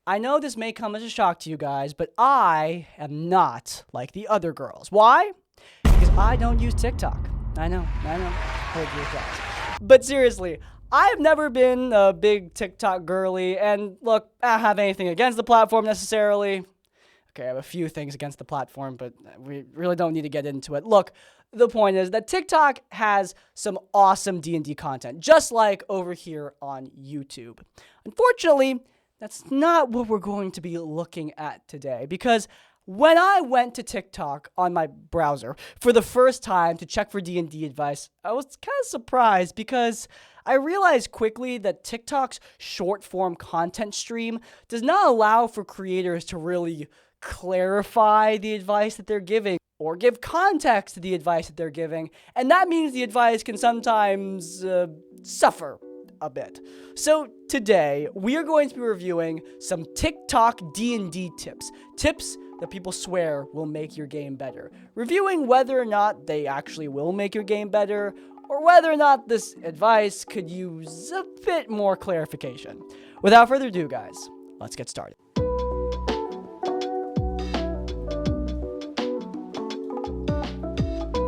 I know this may come as a shock to you guys, but I am not like the other girls. Why? Because I don't use TikTok. I know. Hold your thoughts. But seriously, I have never been a big TikTok girly, and look, I don't have anything against the platform necessarily. Okay, I have a few things against the platform, but we really don't need to get into it. Look, the point is that TikTok has some awesome D&D content, just like over here on YouTube. Unfortunately, that's not what we're going to be looking at today, because when I went to TikTok on my browser for the first time to check for D&D advice, I was kind of surprised because I realized quickly that TikTok's short-form content stream does not allow for creators to really clarify the advice that they're giving or give context to the advice that they're giving, and that means the advice can sometimes suffer a bit. So today, we are going to be reviewing some TikTok D&D tips that people swear will make your game better, reviewing whether or not they actually will make your game better, or whether or not this advice could use a bit more clarification. Without further ado, guys, let's get started.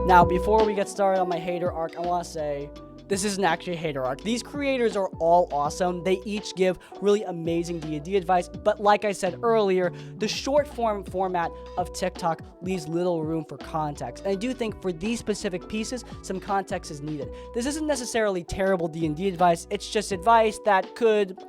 Now, before we get started on my hater arc, I want to say, this isn't actually a hater arc. These creators are all awesome. They each give really amazing D&D advice, but like I said earlier, the short form format of TikTok leaves little room for context. And I do think for these specific pieces, some context is needed. This isn't necessarily terrible D&D advice. It's just advice that could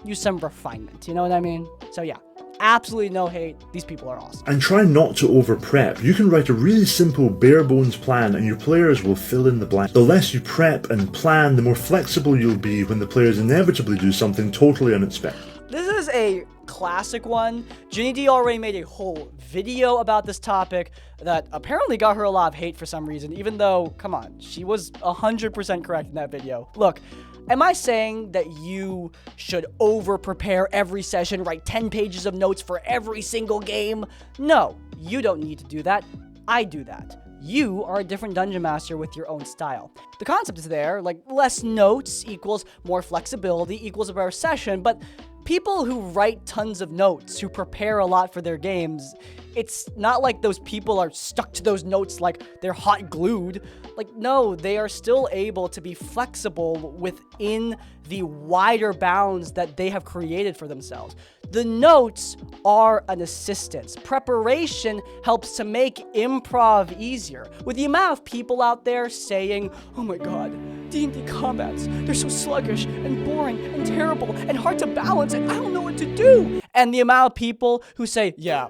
use some refinement. You know what I mean? So yeah. Absolutely no hate. These people are awesome. And try not to over-prep. You can write a really simple, bare-bones plan and your players will fill in the blanks. The less you prep and plan, the more flexible you'll be when the players inevitably do something totally unexpected. This is a classic one. Ginny D already made a whole video about this topic that apparently got her a lot of hate for some reason, even though, come on, she was 100% correct in that video. Look, am I saying that you should over-prepare every session, write 10 pages of notes for every single game? No, you don't need to do that. I do that. You are a different dungeon master with your own style. The concept is there, like less notes equals more flexibility equals a better session, but people who write tons of notes, who prepare a lot for their games, it's not like those people are stuck to those notes like they're hot glued. Like, no, they are still able to be flexible within the wider bounds that they have created for themselves. The notes are an assistance. Preparation helps to make improv easier. With the amount of people out there saying, oh my god, D&D combats, they're so sluggish and boring and terrible and hard to balance and I don't know what to do. And the amount of people who say, yeah,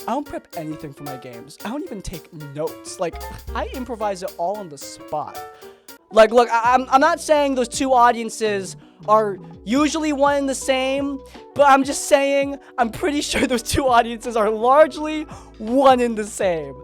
I don't prep anything for my games. I don't even take notes. Like, I improvise it all on the spot. Like, look, I'm not saying those two audiences are usually one and the same, but I'm just saying I'm pretty sure those two audiences are largely one and the same.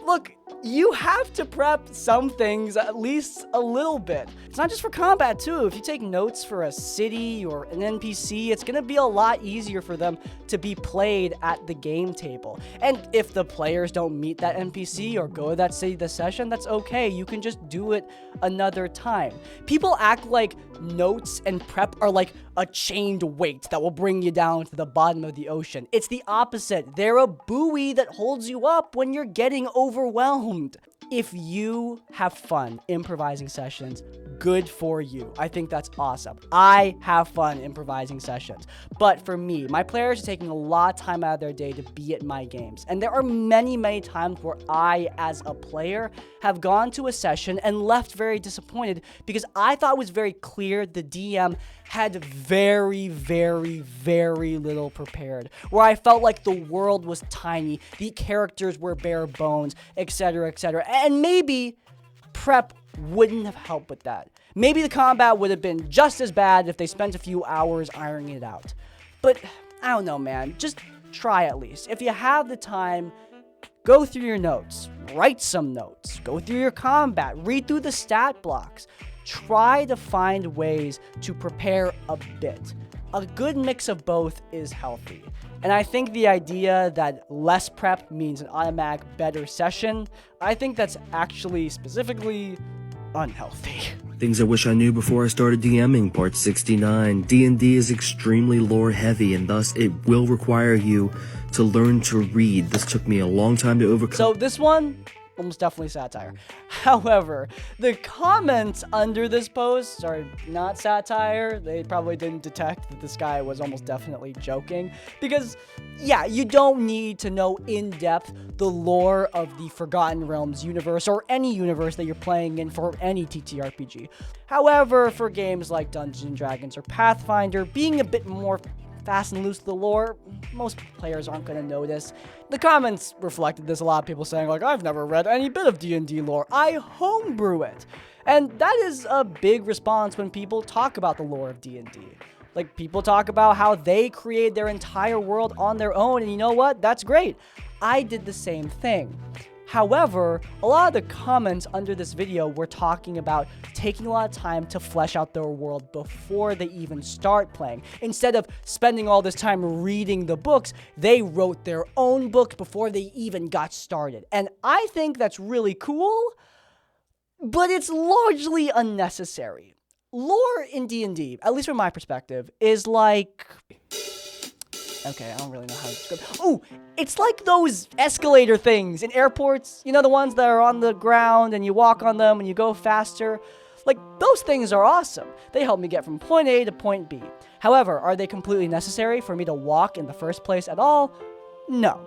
Look, you have to prep some things at least a little bit. It's not just for combat too. If you take notes for a city or an NPC, it's gonna be a lot easier for them to be played at the game table. And if the players don't meet that NPC or go to that city this session, that's okay. You can just do it another time. People act like notes and prep are like a chained weight that will bring you down to the bottom of the ocean. It's the opposite. They're a buoy that holds you up when you're getting overwhelmed. If you have fun improvising sessions, good for you. I think that's awesome. I have fun improvising sessions. But for me, my players are taking a lot of time out of their day to be at my games. And there are many times where I, as a player, have gone to a session and left very disappointed because I thought it was very clear the DM had very little prepared, where I felt like the world was tiny, the characters were bare bones, etc. And maybe prep wouldn't have helped with that. Maybe the combat would have been just as bad if they spent a few hours ironing it out. But I don't know, man. Just try at least. If you have the time, go through your notes, write some notes, go through your combat, read through the stat blocks. Try to find ways to prepare a bit. A good mix of both is healthy. And I think the idea that less prep means an automatic better session, I think that's actually specifically unhealthy. Things I wish I knew before I started DMing, part 69. D&D is extremely lore heavy, and thus it will require you to learn to read. This took me a long time to overcome. So this one, almost definitely satire. However, the comments under this post are not satire. They probably didn't detect that this guy was almost definitely joking. Because, yeah, you don't need to know in depth the lore of the Forgotten Realms universe or any universe that you're playing in for any TTRPG. However, for games like Dungeons & Dragons or Pathfinder, being a bit more fast and loose with the lore, most players aren't going to notice. The comments reflected this, a lot of people saying, like, I've never read any bit of D&D lore. I homebrew it. And that is a big response when people talk about the lore of D&D. Like, people talk about how they create their entire world on their own, and you know what? That's great. I did the same thing. However, a lot of the comments under this video were talking about taking a lot of time to flesh out their world before they even start playing. Instead of spending all this time reading the books, they wrote their own books before they even got started. And I think that's really cool, but it's largely unnecessary. Lore in D&D, at least from my perspective, is like... Okay, I don't really know how to describe. Oh, it's like those escalator things in airports. You know, the ones that are on the ground and you walk on them and you go faster. Like, those things are awesome. They help me get from point A to point B. However, are they completely necessary for me to walk in the first place at all? No.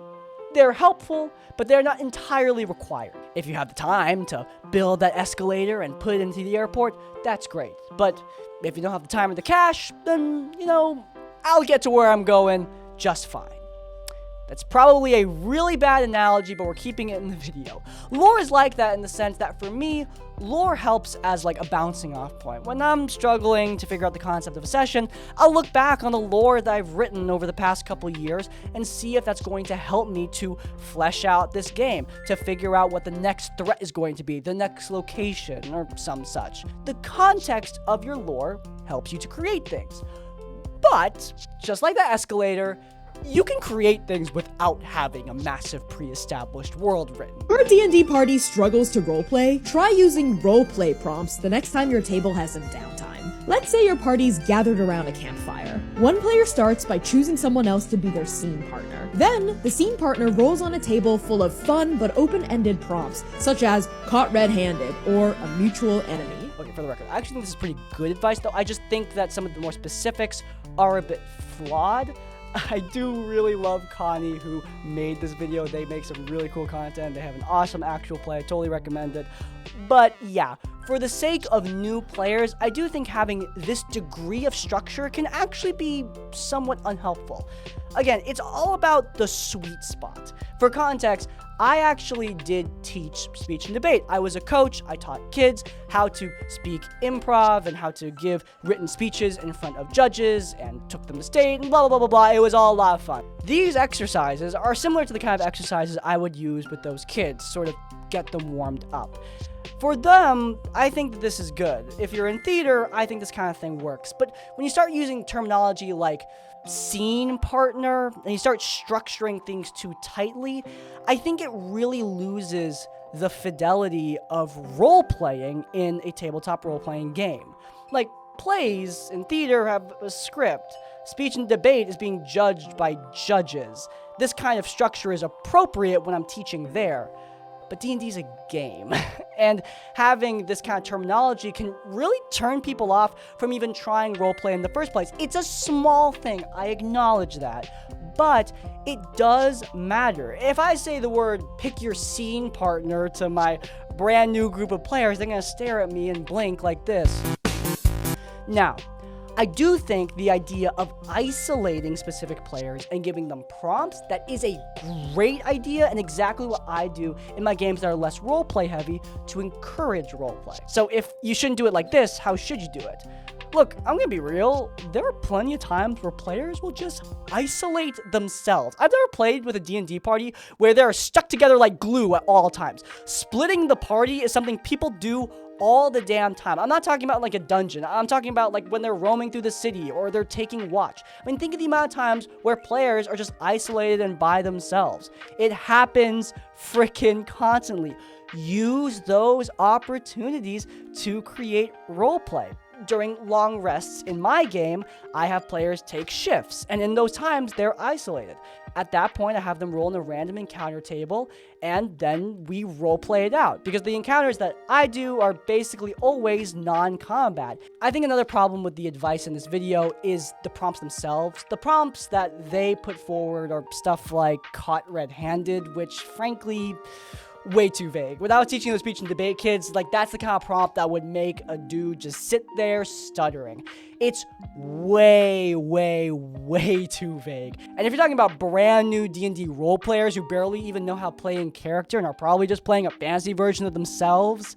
They're helpful, but they're not entirely required. If you have the time to build that escalator and put it into the airport, that's great. But if you don't have the time or the cash, then, you know, I'll get to where I'm going just fine. That's probably a really bad analogy, but we're keeping it in the video. Lore is like that in the sense that for me, lore helps as like a bouncing off point. When I'm struggling to figure out the concept of a session, I'll look back on the lore that I've written over the past couple years and see if that's going to help me to flesh out this game, to figure out what the next threat is going to be, the next location, or some such. The context of your lore helps you to create things. But, just like that escalator, you can create things without having a massive pre-established world written. If your D&D party struggles to roleplay, try using roleplay prompts the next time your table has some downtime. Let's say your party's gathered around a campfire. One player starts by choosing someone else to be their scene partner. Then, the scene partner rolls on a table full of fun but open-ended prompts, such as caught red-handed or a mutual enemy. Okay, for the record, I actually think this is pretty good advice, though. I just think that some of the more specifics are a bit flawed. I do really love Connie, who made this video. They make some really cool content. They have an awesome actual play. I totally recommend it. But yeah, for the sake of new players, I do think having this degree of structure can actually be somewhat unhelpful. Again, it's all about the sweet spot. For context, I actually did teach speech and debate. I was a coach. I taught kids how to speak improv and how to give written speeches in front of judges and took them to state and blah, blah, blah, blah, blah. It was all a lot of fun. These exercises are similar to the kind of exercises I would use with those kids, sort of get them warmed up. For them, I think that this is good. If you're in theater, I think this kind of thing works. But when you start using terminology like scene partner and you start structuring things too tightly, I think it really loses the fidelity of role-playing in a tabletop role-playing game. Like, plays in theater have a script. Speech and debate is being judged by judges. This kind of structure is appropriate when I'm teaching there. But D&D is a game, and having this kind of terminology can really turn people off from even trying roleplay in the first place. It's a small thing, I acknowledge that, but it does matter. If I say the word pick your scene partner to my brand new group of players, they're gonna stare at me and blink like this. Now, I do think the idea of isolating specific players and giving them prompts, that is a great idea and exactly what I do in my games that are less roleplay heavy to encourage roleplay. So if you shouldn't do it like this, how should you do it? Look, I'm gonna be real, there are plenty of times where players will just isolate themselves. I've never played with a D&D party where they're stuck together like glue at all times. Splitting the party is something people do all the damn time. I'm not talking about like a dungeon. I'm talking about like when they're roaming through the city or they're taking watch. I mean, think of the amount of times where players are just isolated and by themselves. It happens freaking constantly. Use those opportunities to create roleplay. During long rests in my game, I have players take shifts, and in those times, they're isolated. At that point, I have them roll in a random encounter table, and then we roleplay it out, because the encounters that I do are basically always non-combat. I think another problem with the advice in this video is the prompts themselves. The prompts that they put forward are stuff like caught red-handed, which frankly, way too vague. Without teaching the speech and debate kids, like that's the kind of prompt that would make a dude just sit there stuttering. It's way, way, way too vague. And if you're talking about brand new D&D role players who barely even know how to play in character and are probably just playing a fantasy version of themselves,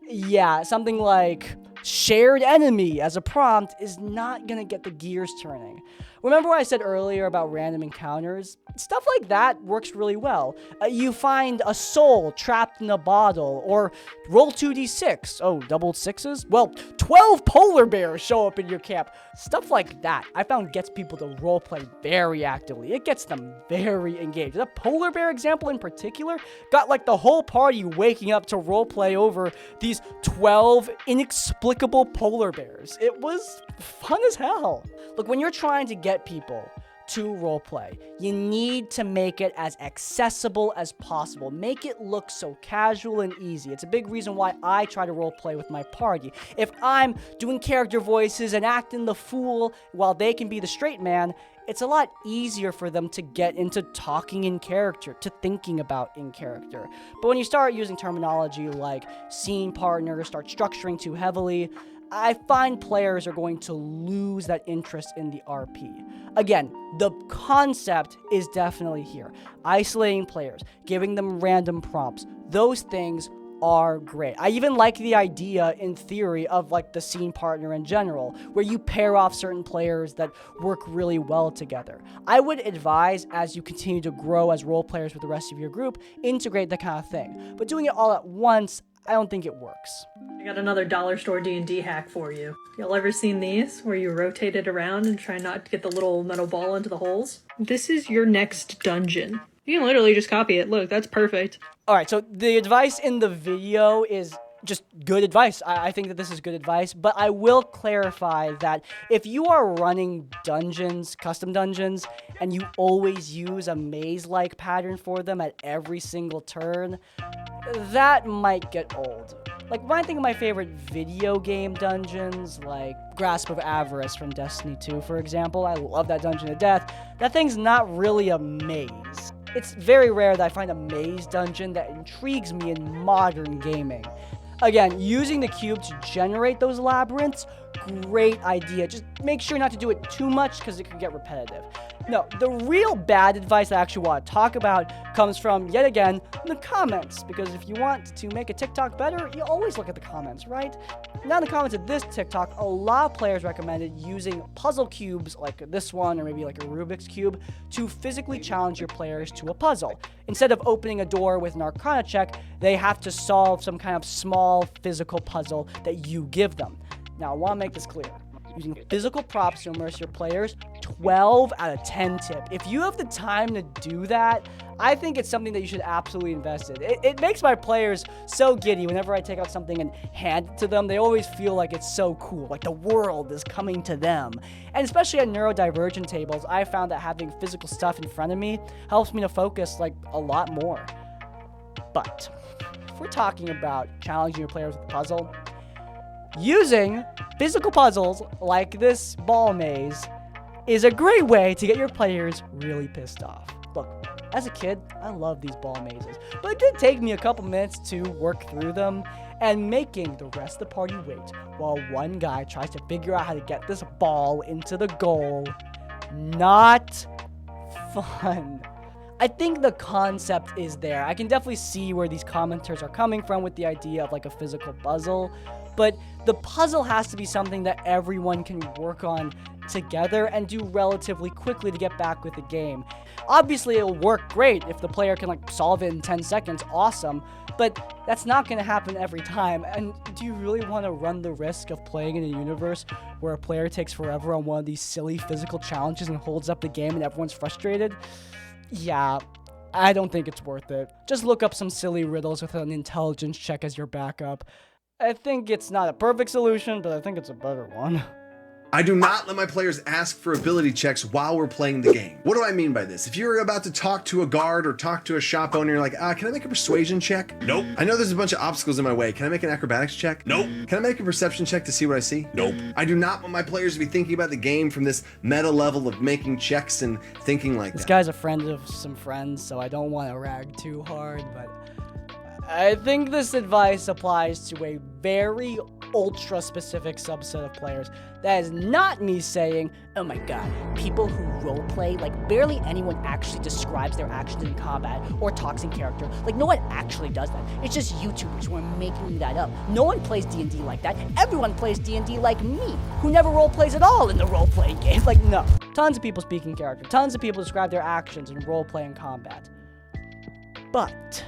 yeah, something like shared enemy as a prompt is not gonna get the gears turning. Remember what I said earlier about random encounters? Stuff like that works really well. You find a soul trapped in a bottle, or roll 2d6. Oh, double sixes? Well, 12 polar bears show up in your camp. Stuff like that, I found gets people to roleplay very actively. It gets them very engaged. The polar bear example in particular got like the whole party waking up to roleplay over these 12 inexplicable polar bears. It was fun as hell. Look, when you're trying to get people to roleplay, you need to make it as accessible as possible. Make it look so casual and easy. It's a big reason why I try to roleplay with my party. If I'm doing character voices and acting the fool while they can be the straight man, it's a lot easier for them to get into talking in character, to thinking about in character. But when you start using terminology like scene partner, start structuring too heavily, I find players are going to lose that interest in the RP. Again, the concept is definitely here. Isolating players, giving them random prompts, those things are great. I even like the idea in theory of like the scene partner in general, where you pair off certain players that work really well together. I would advise, as you continue to grow as role players with the rest of your group, integrate that kind of thing. But doing it all at once, I don't think it works. I got another dollar store D&D hack for you. Y'all ever seen these, where you rotate it around and try not to get the little metal ball into the holes? This is your next dungeon. You can literally just copy it. Look, that's perfect. Alright, so the advice in the video is just good advice. I think that this is good advice, but I will clarify that if you are running dungeons, custom dungeons, and you always use a maze-like pattern for them at every single turn, that might get old. Like, when I think of my favorite video game dungeons, like Grasp of Avarice from Destiny 2, for example, I love that dungeon to death. That thing's not really a maze. It's very rare that I find a maze dungeon that intrigues me in modern gaming. Again, using the cube to generate those labyrinths, great idea. Just make sure not to do it too much because it can get repetitive. No, the real bad advice I actually want to talk about comes from, yet again, the comments. Because if you want to make a TikTok better, you always look at the comments, right? Now in the comments of this TikTok, a lot of players recommended using puzzle cubes like this one or maybe like a Rubik's Cube to physically challenge your players to a puzzle. Instead of opening a door with an Arcana check, they have to solve some kind of small physical puzzle that you give them. Now I want to make this clear. Using physical props to immerse your players, 12 out of 10 tip. If you have the time to do that, I think it's something that you should absolutely invest in. It makes my players so giddy whenever I take out something and hand it to them. They always feel like it's so cool, like the world is coming to them. And especially at neurodivergent tables, I found that having physical stuff in front of me helps me to focus like a lot more. But if we're talking about challenging your players with a puzzle, using physical puzzles like this ball maze is a great way to get your players really pissed off. Look, as a kid, I love these ball mazes, but it did take me a couple minutes to work through them, and making the rest of the party wait while one guy tries to figure out how to get this ball into the goal. Not fun. I think the concept is there. I can definitely see where these commenters are coming from with the idea of like a physical puzzle, but the puzzle has to be something that everyone can work on together and do relatively quickly to get back with the game. Obviously, it'll work great if the player can solve it in 10 seconds, awesome, but that's not going to happen every time. And do you really want to run the risk of playing in a universe where a player takes forever on one of these silly physical challenges and holds up the game and everyone's frustrated? Yeah, I don't think it's worth it. Just look up some silly riddles with an intelligence check as your backup. I think it's not a perfect solution, but I think it's a better one. I do not let my players ask for ability checks while we're playing the game. What do I mean by this? If you're about to talk to a guard or talk to a shop owner, you're like, can I make a persuasion check? Nope. I know there's a bunch of obstacles in my way. Can I make an acrobatics check? Nope. Can I make a perception check to see what I see? Nope. I do not want my players to be thinking about the game from this meta level of making checks and thinking like This that. guy's a friend of some friends, so I don't want to rag too hard, but I think this advice applies to a very ultra-specific subset of players. That is not me saying, oh my god, people who roleplay, barely anyone actually describes their actions in combat or talks in character. No one actually does that. It's just YouTubers who are making that up. No one plays D&D like that. Everyone plays D&D like me, who never roleplays at all in the roleplaying game. No. Tons of people speak in character. Tons of people describe their actions in roleplay and combat. But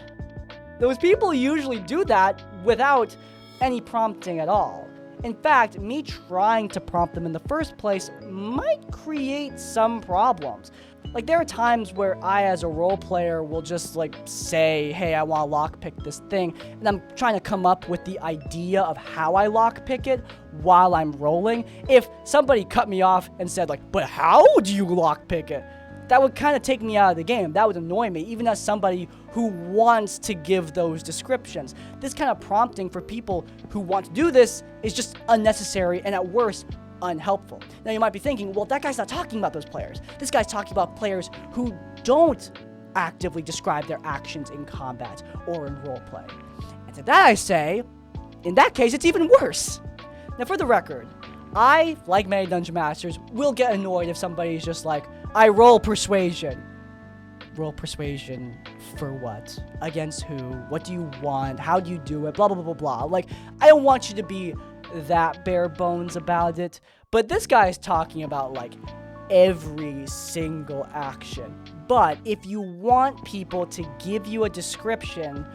those people usually do that without any prompting at all. In fact, me trying to prompt them in the first place might create some problems. There are times where I, as a role player, will just say, hey, I want to lockpick this thing, and I'm trying to come up with the idea of how I lockpick it while I'm rolling. If somebody cut me off and said, but how do you lockpick it? That would kind of take me out of the game. That would annoy me, even as somebody who wants to give those descriptions. This kind of prompting for people who want to do this is just unnecessary and, at worst, unhelpful. Now, you might be thinking, well, that guy's not talking about those players. This guy's talking about players who don't actively describe their actions in combat or in roleplay. And to that I say, in that case, it's even worse. Now, for the record, I, like many Dungeon Masters, will get annoyed if somebody's just I roll persuasion. Roll persuasion for what? Against who? What do you want? How do you do it? Blah, blah, blah, blah, blah. I don't want you to be that bare bones about it. But this guy's talking about, every single action. But if you want people to give you a description,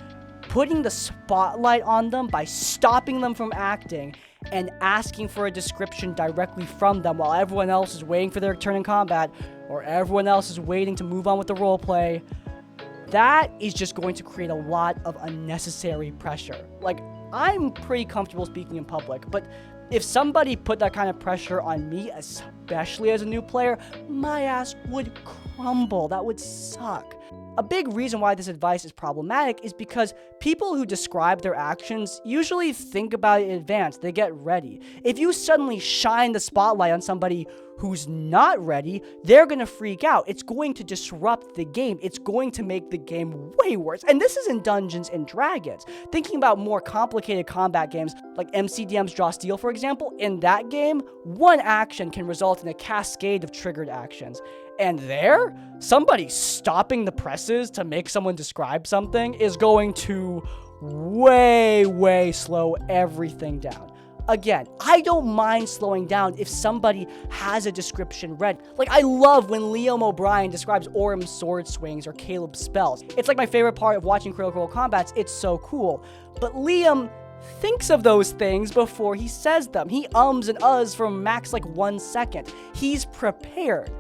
putting the spotlight on them by stopping them from acting and asking for a description directly from them while everyone else is waiting for their turn in combat, or everyone else is waiting to move on with the roleplay, that is just going to create a lot of unnecessary pressure. I'm pretty comfortable speaking in public, but if somebody put that kind of pressure on me, especially as a new player, my ass would crumble. That would suck. A big reason why this advice is problematic is because people who describe their actions usually think about it in advance. They get ready. If you suddenly shine the spotlight on somebody who's not ready, they're going to freak out. It's going to disrupt the game. It's going to make the game way worse. And this is in Dungeons and Dragons. Thinking about more complicated combat games like MCDM's Draw Steel, for example, in that game, one action can result in a cascade of triggered actions. And there, somebody stopping the presses to make someone describe something is going to way slow everything down. Again, I don't mind slowing down if somebody has a description ready. I love when Liam O'Brien describes Orm's sword swings or Caleb's spells. It's my favorite part of watching Critical Role combats. It's so cool. But Liam thinks of those things before he says them. He ums and uhs for max 1 second. He's prepared.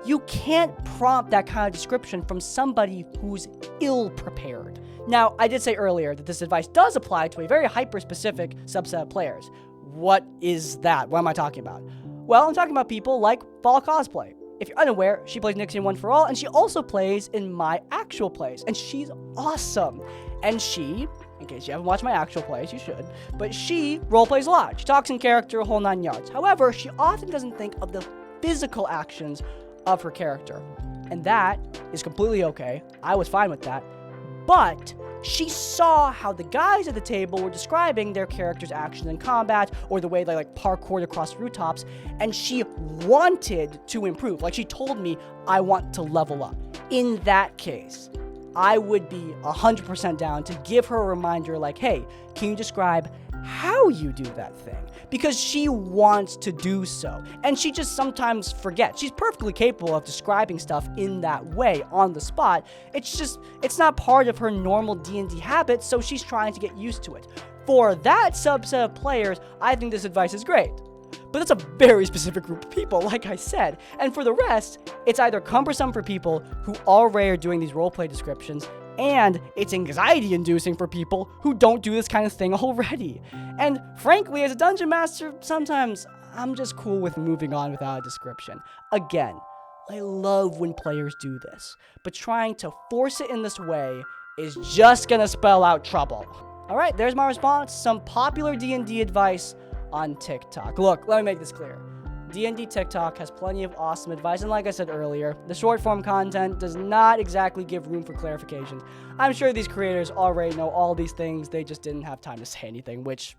You can't prompt that kind of description from somebody who's ill-prepared. Now, I did say earlier that this advice does apply to a very hyper-specific subset of players. What is that? What am I talking about? Well, I'm talking about people like Fall Cosplay. If you're unaware, she plays Nixie in One for All, and she also plays in my actual plays, and she's awesome. And she, in case you haven't watched my actual plays, you should, but she roleplays a lot. She talks in character a whole 9 yards. However, she often doesn't think of the physical actions of her character. And that is completely okay. I was fine with that. But she saw how the guys at the table were describing their characters' actions in combat, or the way they parkoured across rooftops, and she wanted to improve. She told me, I want to level up. In that case, I would be 100% down to give her a reminder hey, can you describe how you do that thing, because she wants to do so, and she just sometimes forgets. She's perfectly capable of describing stuff in that way on the spot. It's not part of her normal D&D habit, so she's trying to get used to it. For that subset of players, I think this advice is great. But that's a very specific group of people, like I said. And for the rest, it's either cumbersome for people who already are doing these roleplay descriptions, and it's anxiety-inducing for people who don't do this kind of thing already. And frankly, as a dungeon master, sometimes I'm just cool with moving on without a description. Again, I love when players do this, but trying to force it in this way is just gonna spell out trouble. Alright, there's my response. Some popular D&D advice on TikTok. Look, let me make this clear. D&D TikTok has plenty of awesome advice, and like I said earlier, the short form content does not exactly give room for clarifications. I'm sure these creators already know all these things, they just didn't have time to say anything, which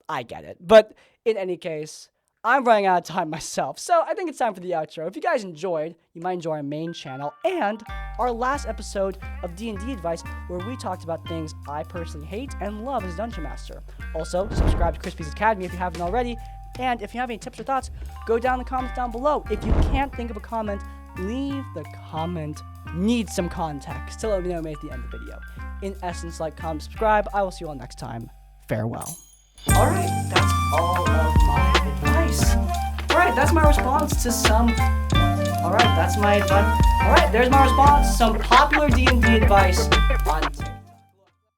I get it. But in any case, I'm running out of time myself, so I think it's time for the outro. If you guys enjoyed, you might enjoy our main channel and our last episode of D&D Advice, where we talked about things I personally hate and love as a Dungeon Master. Also, subscribe to Crispy's Academy if you haven't already, and if you have any tips or thoughts, go down in the comments down below. If you can't think of a comment, leave the comment. Need some context to let me know at the end of the video. In essence, like, comment, subscribe. I will see you all next time. Farewell. Alright, that's all of my advice. Alright, that's my response to some... Alright, that's my advice. Alright, there's my response to some popular D&D advice